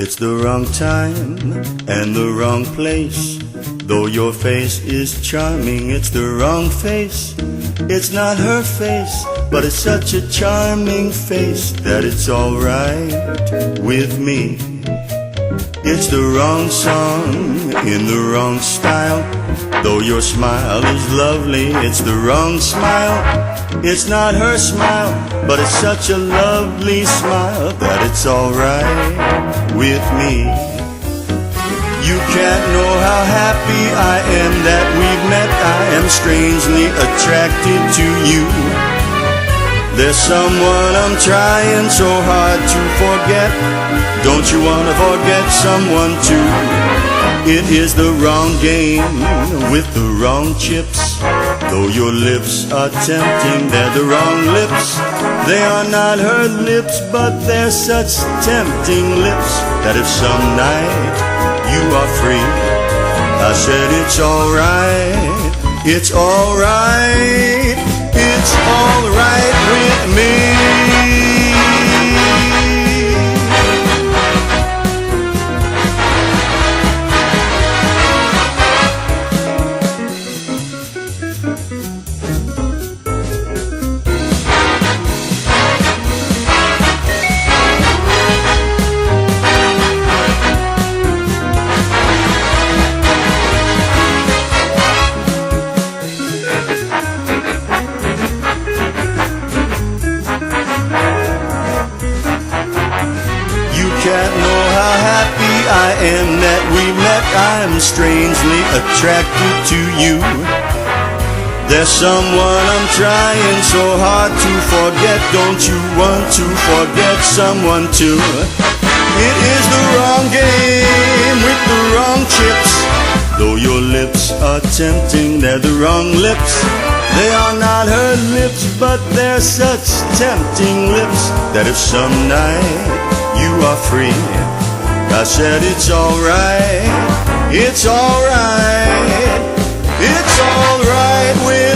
It's the wrong time and the wrong place. Though your face is charming, it's the wrong face. It's not her face, but it's such a charming face that it's alright with me. It's the wrong song in the wrong style. Though your smile is lovely, it's the wrong smile. It's not her smile, but it's such a lovely smile that it's alright with me. You can't know how happy I am that we've met. I am strangely attracted to you. There's someone I'm trying so hard to forget. Don't you wanna forget someone too? It is the wrong game with the wrong chips. Though your lips are tempting, they're the wrong lips. They are not her lips, but they're such tempting lips that if some night you are free, I said it's alright, it's alright, it's alright with me. Can't know how happy I am that we met. I'm strangely attracted to you. There's someone I'm trying so hard to forget. Don't you want to forget someone too? It is the wrong game with the wrong chips. Though your lips are tempting, they're the wrong lips. They are not her lips, but they're such tempting lips that if some night you are free, I said it's alright, it's alright, it's alright with